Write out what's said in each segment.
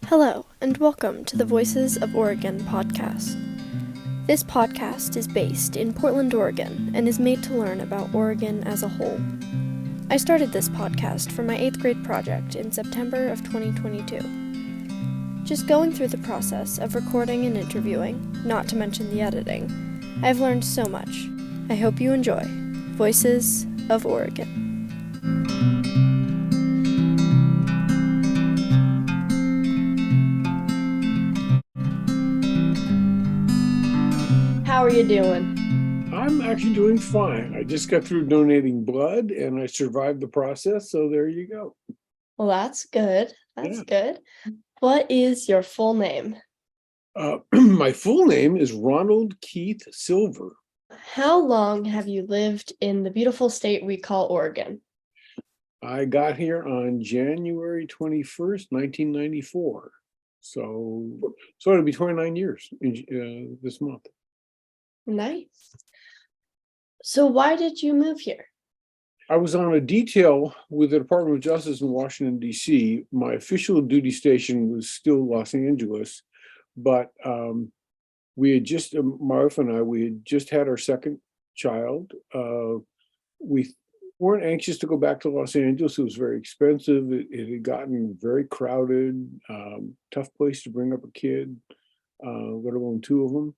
Hello, and welcome to the Voices of Oregon podcast. This podcast is based in Portland, Oregon, and is made to learn about Oregon as a whole. I started this podcast for my 8th grade project in September of 2022. Just going through the process of recording and interviewing, not to mention the editing, I've learned so much. I hope you enjoy Voices of Oregon. How are you doing? I'm actually doing fine. I just got through donating blood and I survived the process. So there you go. Well, that's good. That's Yeah. good. What is your full name? My full name is Ronald Keith Silver. How long have you lived in the beautiful state we call Oregon? I got here on January 21st, 1994. So it'll be 29 years this month. Nice. So why did you move here? I was on a detail with the Department of Justice in Washington, D.C. My official duty station was still Los Angeles, but we had just, my wife and I, we had just had our second child. We weren't anxious to go back to Los Angeles. It was very expensive. It had gotten very crowded, tough place to bring up a kid, let alone two of them.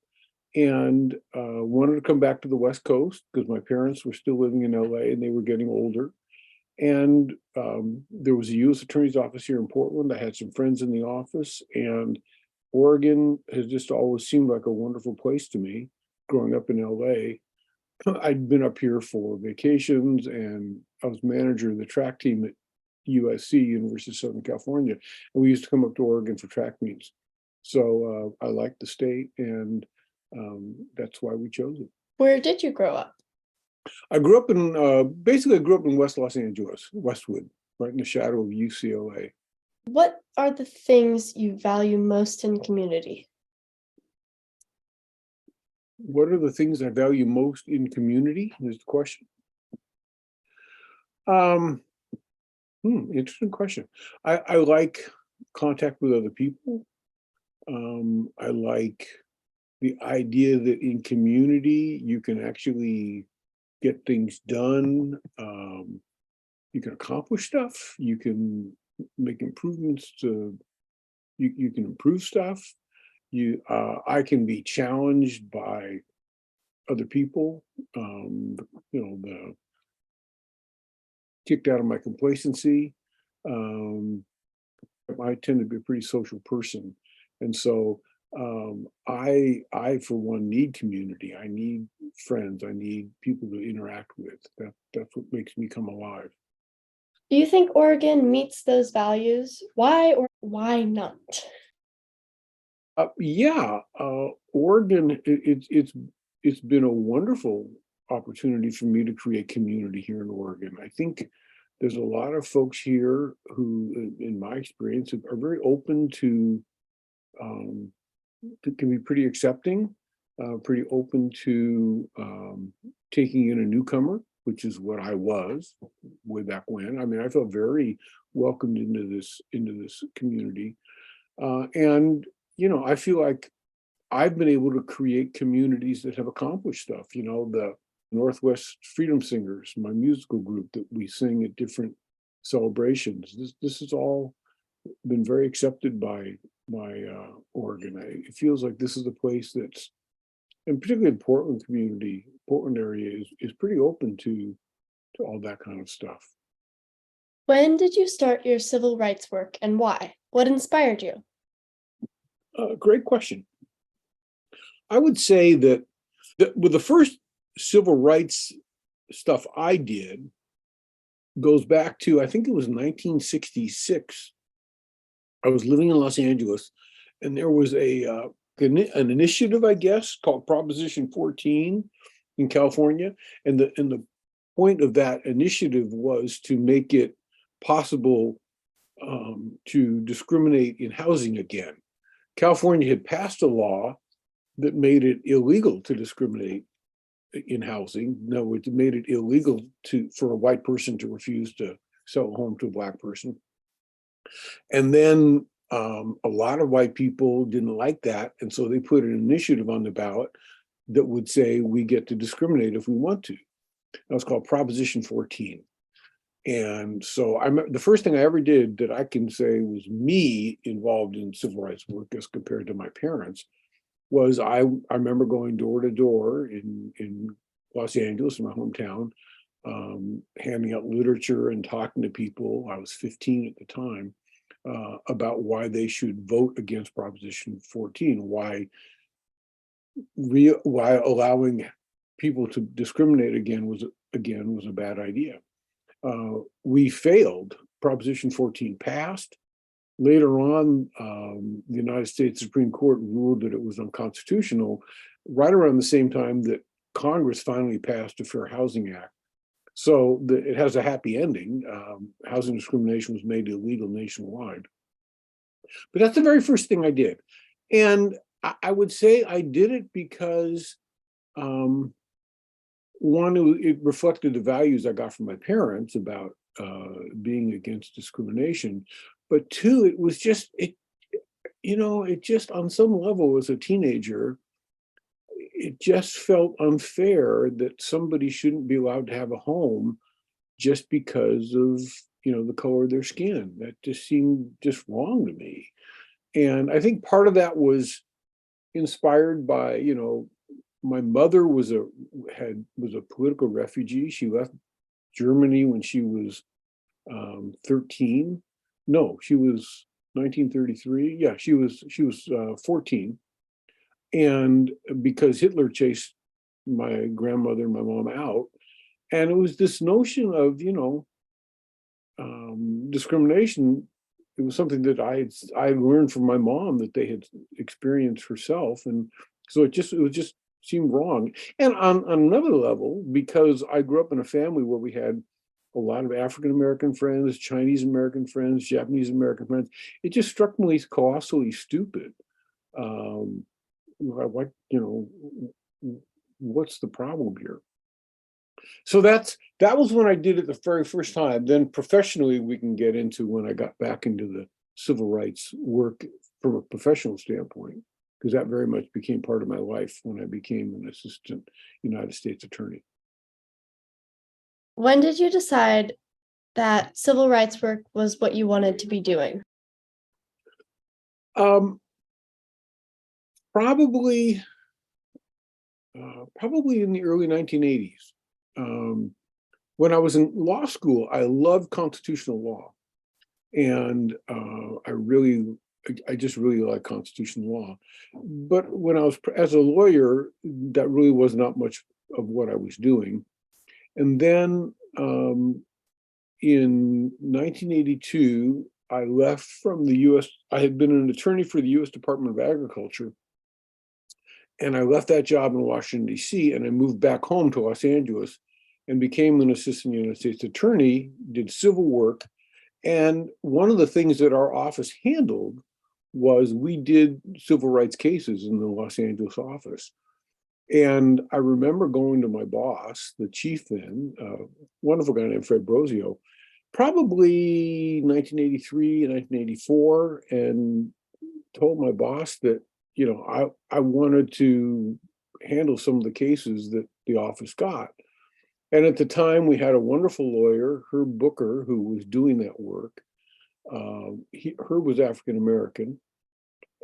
And wanted to come back to the West Coast because my parents were still living in LA and they were getting older. And there was a U.S. Attorney's office here in Portland. I had some friends in the office, and Oregon has just always seemed like a wonderful place to me. Growing up in LA, I'd been up here for vacations, and I was manager of the track team at USC, University of Southern California, and we used to come up to Oregon for track meets. So I liked the state, and that's why we chose it. Where did you grow up? I grew up in basically I grew up in West Los Angeles, Westwood, right in the shadow of UCLA. What are the things you value most in community? What are the things I value most in community? Is the question. Interesting question. I like contact with other people. I like the idea that in community you can actually get things done. You can accomplish stuff. You can make improvements to. You can improve stuff. I can be challenged by other people. The kicked out of my complacency. I tend to be a pretty social person, and so I for one need community. I need friends. I need people to interact with. That's what makes me come alive. Do you think Oregon meets those values? Why or why not? Oregon. It's been a wonderful opportunity for me to create community here in Oregon. I think there's a lot of folks here who, in my experience, are very open to can be pretty accepting, pretty open to taking in a newcomer, which is what I was way back when. I mean, I felt very welcomed into this community, and I feel like I've been able to create communities that have accomplished stuff. The Northwest Freedom Singers, my musical group that we sing at different celebrations. This has all been very accepted by Oregon. It feels like this is a place that's, and particularly the Portland area is pretty open to all that kind of stuff. When did you start your civil rights work and why? What inspired you? Great question. I would say that with the first civil rights stuff I did goes back to, I think it was 1966. I was living in Los Angeles, and there was an initiative, I guess, called Proposition 14 in California, and the point of that initiative was to make it possible to discriminate in housing again. California had passed a law that made it illegal to discriminate in housing. No, it made it illegal for a white person to refuse to sell a home to a black person. And then A lot of white people didn't like that, and so they put an initiative on the ballot that would say we get to discriminate if we want to. That was called Proposition 14. And so the first thing I ever did that I can say was me involved in civil rights work as compared to my parents was I remember going door to door in Los Angeles, in my hometown, handing out literature and talking to people. I was 15 at the time, about why they should vote against Proposition 14, why allowing people to discriminate again was a bad idea. We failed. Proposition 14 passed. Later on, the United States Supreme Court ruled that it was unconstitutional, right around the same time that Congress finally passed the Fair Housing Act. So it has a happy ending. Housing discrimination was made illegal nationwide. But that's the very first thing I did. And I would say I did it because one, it reflected the values I got from my parents about being against discrimination. But two, it was just, it just on some level as a teenager, it just felt unfair that somebody shouldn't be allowed to have a home just because of, the color of their skin. That just seemed just wrong to me. And I think part of that was inspired by, my mother was a political refugee. She left Germany when she was 13. No, she was 1933. Yeah, she was 14. And because Hitler chased my grandmother and my mom out, and it was this notion of discrimination. It was something that I learned from my mom that they had experienced herself, and so it just seemed wrong. And on another level, because I grew up in a family where we had a lot of African American friends, Chinese American friends, Japanese American friends, it just struck me as colossally stupid. What what's the problem here? So that was when I did it the very first time. Then professionally, we can get into when I got back into the civil rights work from a professional standpoint, because that very much became part of my life when I became an assistant United States attorney. When did you decide that civil rights work was what you wanted to be doing? Probably in the early 1980s. When I was in law school, I loved constitutional law, and I just really like constitutional law. But when I was as a lawyer, that really was not much of what I was doing. And then in 1982, I left from the U.S. I had been an attorney for the U.S. Department of Agriculture, and I left that job in Washington, D.C., and I moved back home to Los Angeles and became an assistant United States attorney, did civil work. And one of the things that our office handled was we did civil rights cases in the Los Angeles office. And I remember going to my boss, the chief then, wonderful guy named Fred Brosio, probably 1983, 1984, and told my boss that, I wanted to handle some of the cases that the office got. And at the time, we had a wonderful lawyer, Herb Booker, who was doing that work. Herb was African American.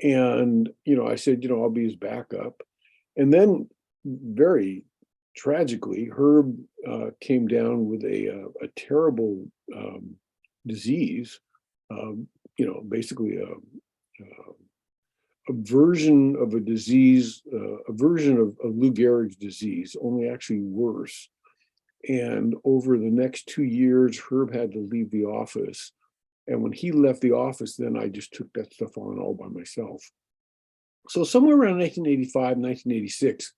And, I said, I'll be his backup. And then very tragically, Herb came down with a terrible disease, basically a version of a disease, a version of Lou Gehrig's disease, only actually worse. And over the next 2 years, Herb had to leave the office. And when he left the office, then I just took that stuff on all by myself. So somewhere around 1985, 1986,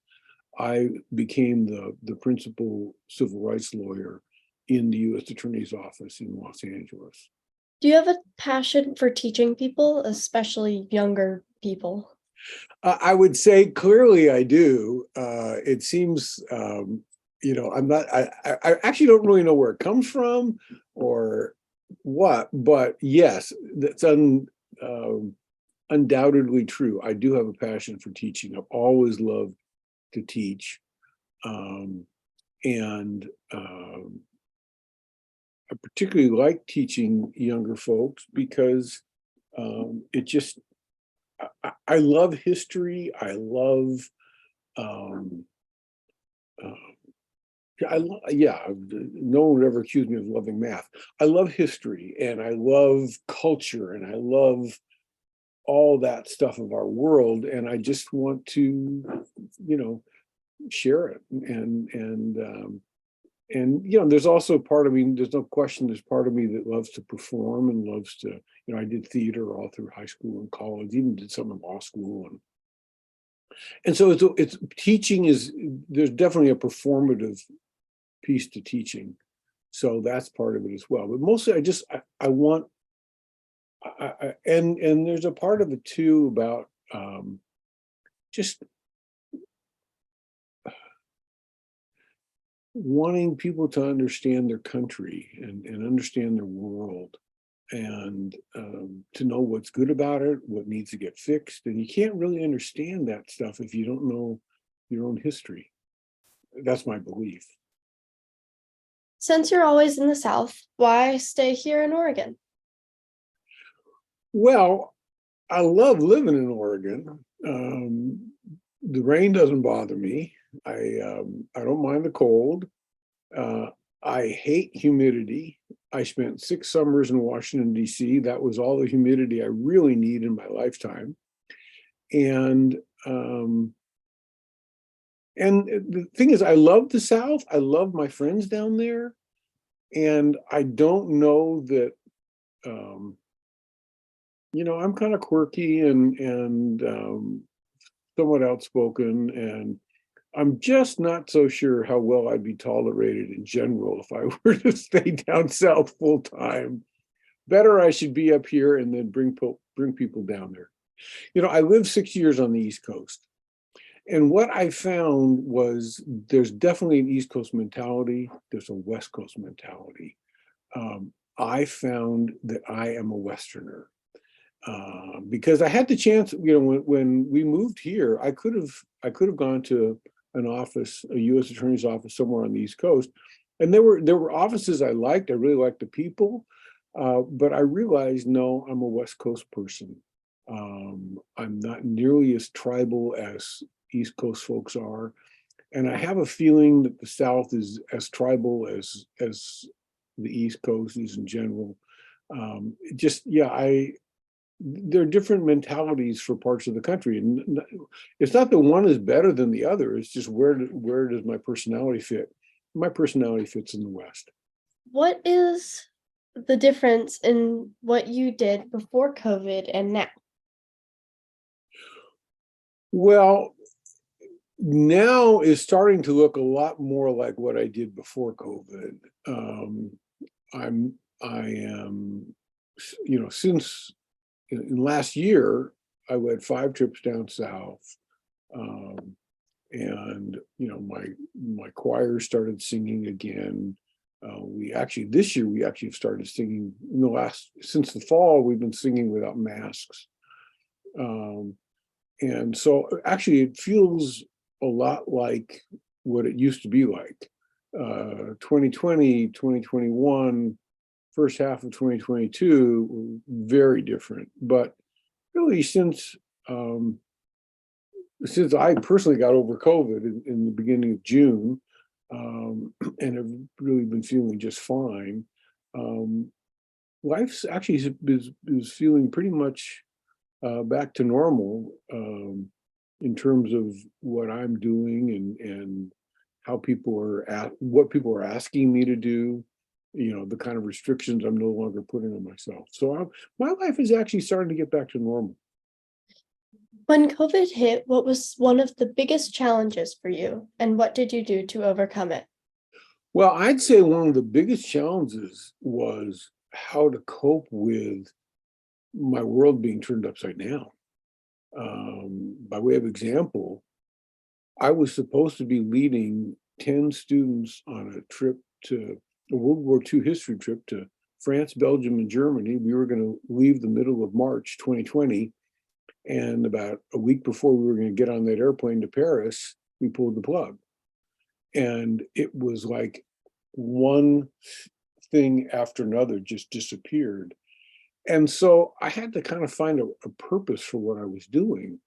I became the principal civil rights lawyer in the U.S. Attorney's Office in Los Angeles. Do you have a passion for teaching people, especially younger people? I would say clearly I do. It seems, I'm not, I actually don't really know where it comes from or what, but yes, that's undoubtedly true. I do have a passion for teaching. I've always loved to teach. And I particularly like teaching younger folks because it just, I love history. I love, yeah, no one would ever accuse me of loving math. I love history and I love culture and I love all that stuff of our world. And I just want to, share it. And there's also part of me, there's no question, there's part of me that loves to perform and loves to, I did theater all through high school and college, even did some in law school. And so it's teaching there's definitely a performative piece to teaching. So that's part of it as well. But mostly I want, and there's a part of it too about just wanting people to understand their country and understand their world and to know what's good about it, what needs to get fixed. And you can't really understand that stuff if you don't know your own history. That's my belief. Since you're always in the South, why stay here in Oregon? Well, I love living in Oregon. The rain doesn't bother me. I don't mind the cold. I hate humidity. I spent 6 summers in Washington, D.C. That was all the humidity I really need in my lifetime. And the thing is, I love the South. I love my friends down there. And I don't know that, I'm kind of quirky and somewhat outspoken, and I'm just not so sure how well I'd be tolerated in general if I were to stay down south full time. Better I should be up here and then bring people down there. I lived 6 years on the East Coast. And what I found was there's definitely an East Coast mentality. There's a West Coast mentality. I found that I am a Westerner. Because I had the chance, when we moved here, I could have gone to an office, a U.S. Attorney's office somewhere on the East Coast, and there were offices I liked. I really liked the people, but I realized, no, I'm a West Coast person. I'm not nearly as tribal as East Coast folks are, and I have a feeling that the South is as tribal as the East Coast is in general. There are different mentalities for parts of the country, and it's not that one is better than the other. It's just where does my personality fit? My personality fits in the West. What is the difference in what you did before COVID and now? Well, now is starting to look a lot more like what I did before COVID. I am, since in last year, I led 5 trips down south, and my choir started singing again. This year we actually have started singing. Since the fall, we've been singing without masks, and so actually it feels a lot like what it used to be like. 2020, 2021. First half of 2022 were very different, but really since I personally got over COVID in the beginning of June, and have really been feeling just fine, life's actually is feeling pretty much back to normal in terms of what I'm doing and how what people are asking me to do. The kind of restrictions I'm no longer putting on myself. So my life is actually starting to get back to normal. When COVID hit, what was one of the biggest challenges for you, and what did you do to overcome it? Well, I'd say one of the biggest challenges was how to cope with my world being turned upside down. By way of example, I was supposed to be leading 10 students on a trip to a World War II history trip to France, Belgium, and Germany. We were going to leave the middle of March 2020. And about a week before we were going to get on that airplane to Paris, we pulled the plug. And it was like one thing after another just disappeared. And so I had to kind of find a purpose for what I was doing.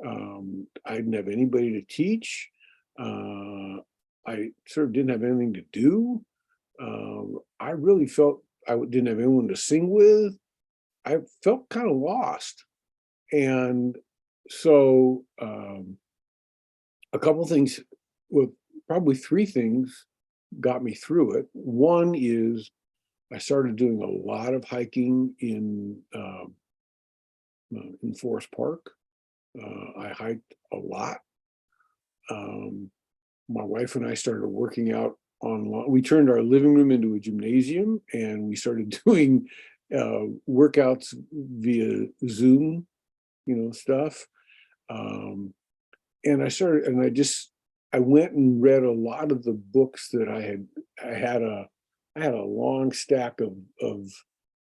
I didn't have anybody to teach. I sort of didn't have anything to do. I really felt I didn't have anyone to sing with. I felt kind of lost. And so a couple things, well, probably three things got me through it. One is I started doing a lot of hiking in Forest Park. I hiked a lot. My wife and I started working out online. We turned our living room into a gymnasium, and we started doing workouts via Zoom, stuff. And I went and read a lot of the books that I had a long stack of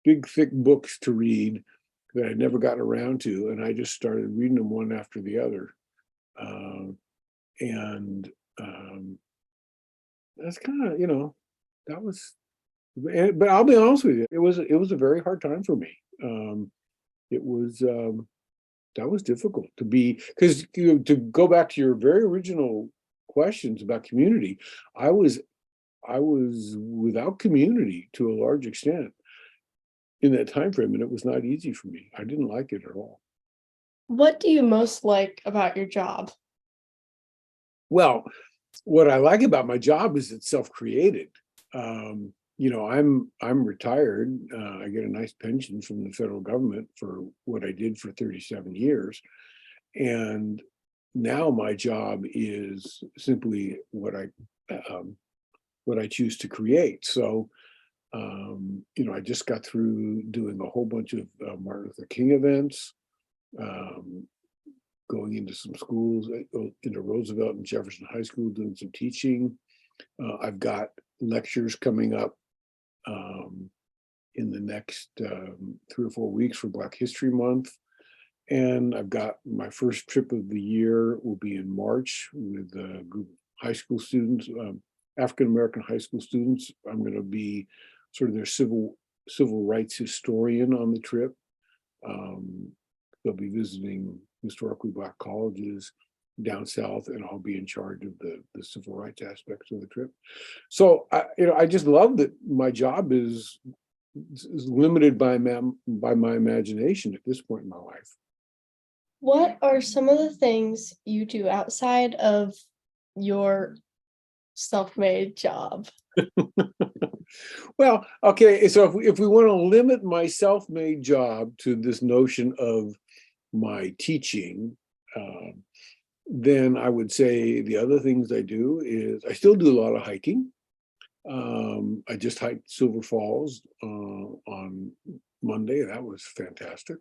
big, thick books to read that I'd never gotten around to. And I just started reading them one after the other. That's kind of, that was, but I'll be honest with you, it was a very hard time for me. That was difficult because to go back to your very original questions about community, I was without community to a large extent in that time frame, and it was not easy for me. I didn't like it at all. What do you most like about your job? Well, what I like about my job is it's self-created. I'm retired. I get a nice pension from the federal government for what I did for 37 years. And now my job is simply what I choose to create. So, I just got through doing a whole bunch of Martin Luther King events, going into some schools, into Roosevelt and Jefferson High School, doing some teaching. I've got lectures coming up in the next 3 or 4 weeks for Black History Month. And I've got my first trip of the year will be in March with a group of high school students, African-American high school students. I'm going to be sort of their civil rights historian on the trip. They'll be visiting historically Black colleges down south, and I'll be in charge of the civil rights aspects of the trip. So I just love that my job is limited by my imagination at this point in my life. What are some of the things you do outside of your self-made job? Well, okay, so if we want to limit my self-made job to this notion of my teaching, then I would say the other things I do is I still do a lot of hiking. I just hiked Silver Falls on Monday. That was fantastic.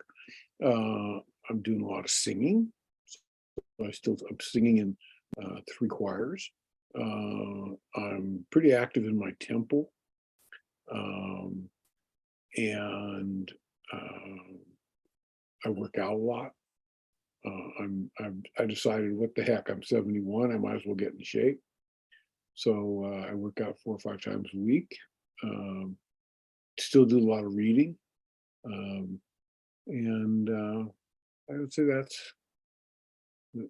I'm doing a lot of singing. I'm singing in 3 choirs. I'm pretty active in my temple. And I work out a lot. I decided, what the heck, I'm 71, I might as well get in shape. So I work out 4 or 5 times a week. Still do a lot of reading. And I would say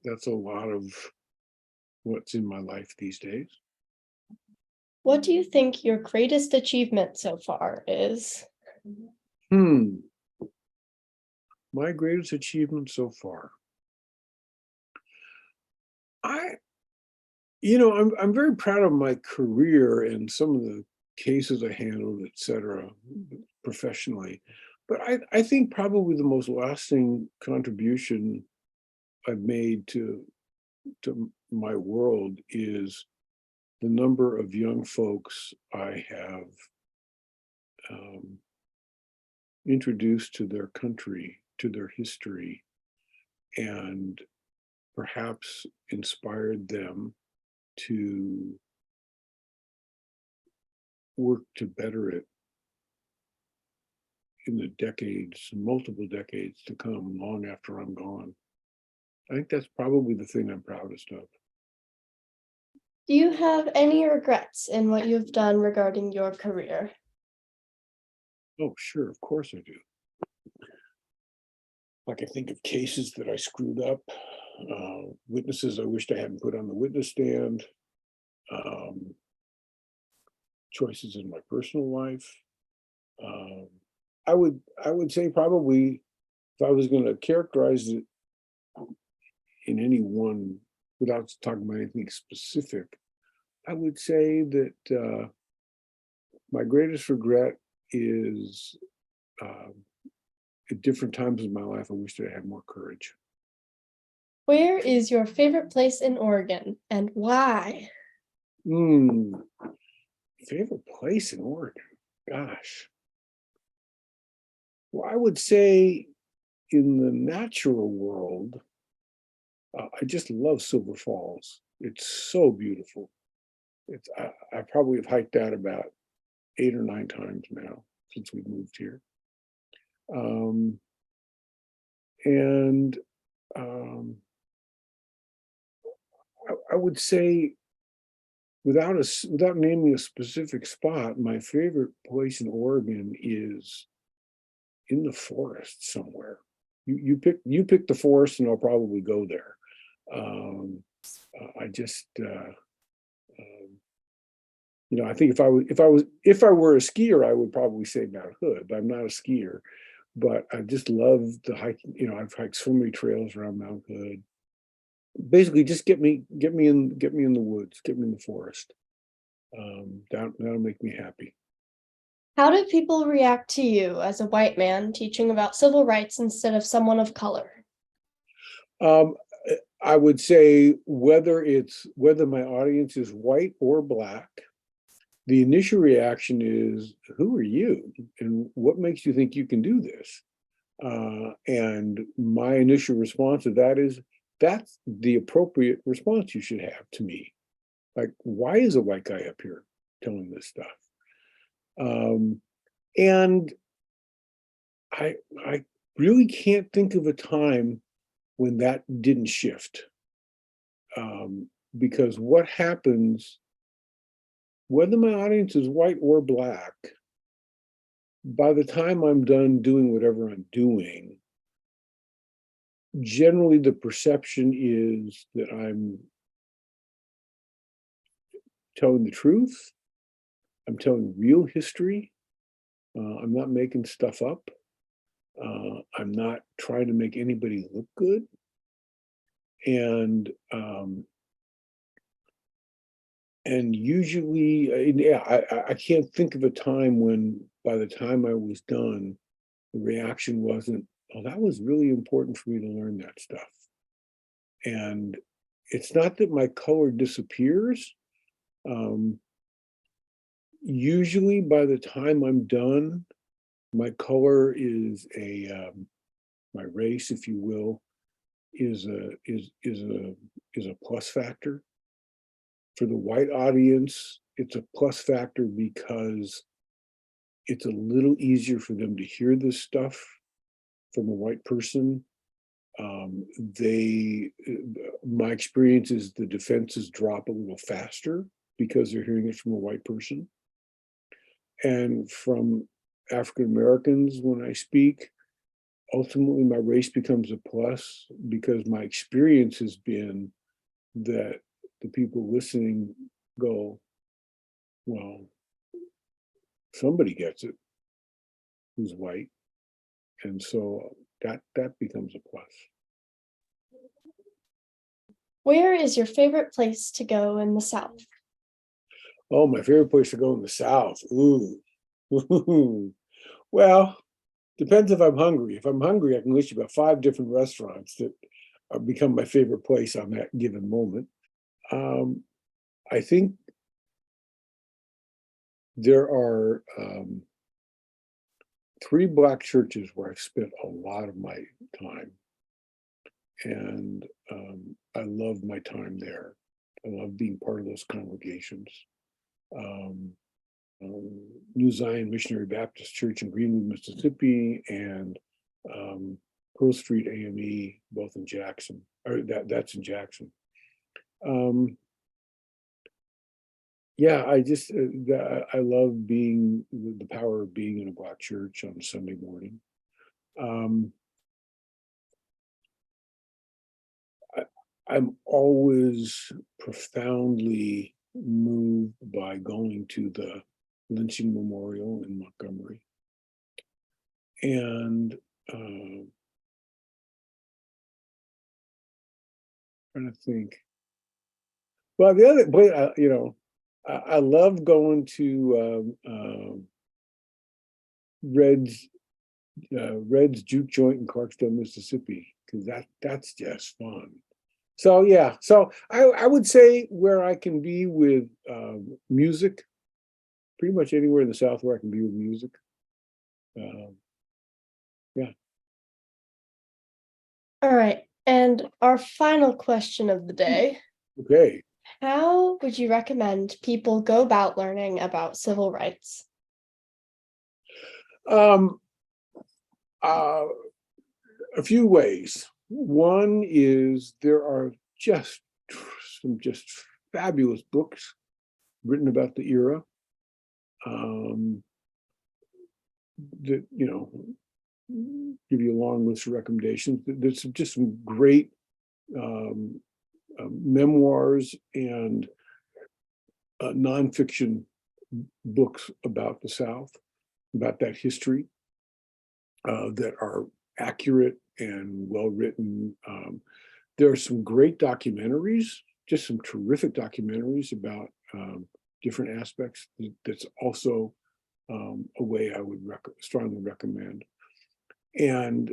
that's a lot of what's in my life these days. What do you think your greatest achievement so far is? My greatest achievement so far. I'm very proud of my career and some of the cases I handled, et cetera, professionally. But I think probably the most lasting contribution I've made to my world is the number of young folks I have introduced to their country, to their history, and perhaps inspired them to work to better it in the decades, multiple decades to come, long after I'm gone. I think that's probably the thing I'm proudest of. Do you have any regrets in what you've done regarding your career? Oh, sure, of course I do. I can think of cases that I screwed up, witnesses I wished I hadn't put on the witness stand, um, choices in my personal life. Um, I would say probably if I was going to characterize it in any one without talking about anything specific, I would say that my greatest regret is at different times in my life, I wish that I had more courage. Where is your favorite place in Oregon and why? Hmm. Favorite place in Oregon? Gosh. Well, I would say in the natural world, I just love Silver Falls. It's so beautiful. I probably have hiked that about 8 or 9 times now since we moved here. Um, and I would say without naming a specific spot, my favorite place in Oregon is in the forest somewhere. You pick the forest, and I'll probably go there. Um, I just I think if I were a skier, I would probably say Mount Hood. But I'm not a skier, but I just love the hiking. I've hiked so many trails around Mount Hood. Basically, just get me in the woods, get me in the forest. That'll make me happy. How do people react to you as a white man teaching about civil rights instead of someone of color? Um, I would say whether my audience is white or black, the initial reaction is, "Who are you, and what makes you think you can do this?" And my initial response to that is, "That's the appropriate response you should have to me. Like, why is a white guy up here telling this stuff?" Um, and I really can't think of a time when that didn't shift. Because what happens, whether my audience is white or black, by the time I'm done doing whatever I'm doing, generally the perception is that I'm telling the truth, I'm telling real history, I'm not making stuff up, I'm not trying to make anybody look good. And usually, yeah, I can't think of a time when by the time I was done, the reaction wasn't, "Oh, that was really important for me to learn that stuff." And it's not that my color disappears. Um, Usually, by the time I'm done, my color is my race, if you will, is a plus factor. For the white audience, it's a plus factor because it's a little easier for them to hear this stuff from a white person. My experience is the defenses drop a little faster because they're hearing it from a white person. And from African Americans, when I speak, ultimately my race becomes a plus because my experience has been that the people listening go, "Well, somebody gets it who's white." And so that becomes a plus. Where is your favorite place to go in the South? Oh, my favorite place to go in the South. Ooh. Well, depends if I'm hungry. If I'm hungry, I can list you about 5 different restaurants that become my favorite place on that given moment. Um, I think there are 3 black churches where I've spent a lot of my time, and I love my time there. I love being part of those congregations. Um, New Zion Missionary Baptist Church in Greenwood, Mississippi, and Pearl Street AME, both in Jackson, or that's in Jackson. Yeah, I love being the power of being in a Black church on Sunday morning. I'm always profoundly moved by going to the lynching memorial in Montgomery. And trying to think. Well, the other, but I love going to Red's Juke Joint in Clarksville, Mississippi, because that's just fun. So yeah, so I would say where I can be with music, pretty much anywhere in the South where I can be with music. Yeah. All right. And our final question of the day. Okay. How would you recommend people go about learning about civil rights? A few ways. One is there are some fabulous books written about the era that give you a long list of recommendations. There's just some great memoirs and nonfiction books about the South, about that history, that are accurate and well written. There are some great documentaries, just some terrific documentaries about different aspects. That's also a way I would strongly recommend. And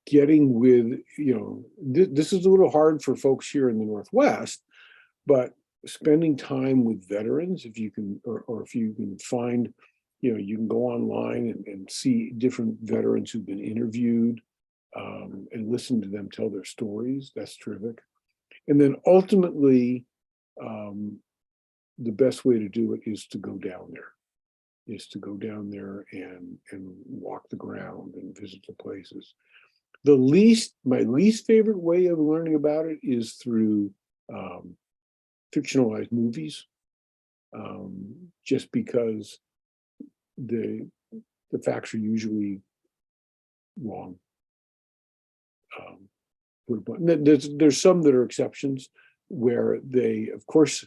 getting with, this is a little hard for folks here in the Northwest, but spending time with veterans, if you can, or if you can find, you can go online and see different veterans who've been interviewed and listen to them tell their stories. That's terrific. And then ultimately, the best way to do it is to go down there, and walk the ground and visit the places. My least favorite way of learning about it is through fictionalized movies, just because the facts are usually wrong. There's some that are exceptions where they, of course,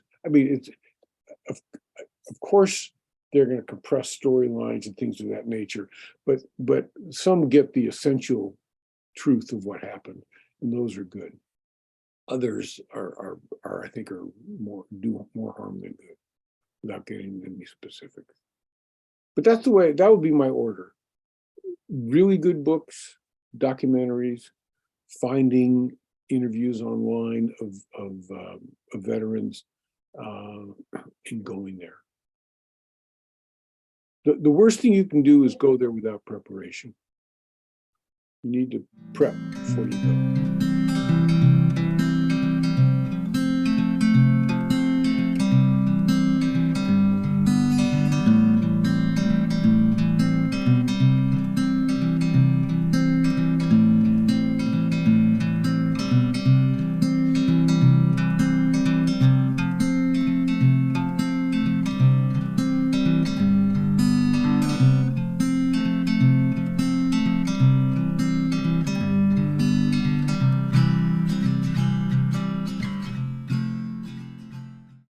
of course they're going to compress storylines and things of that nature, but some get the essential truth of what happened, and those are good. Others are I think do more harm than good, without getting any specific. But that's the way. That would be my order: really good books, documentaries, finding interviews online of veterans, and going there. The worst thing you can do is go there without preparation. You need to prep before you go.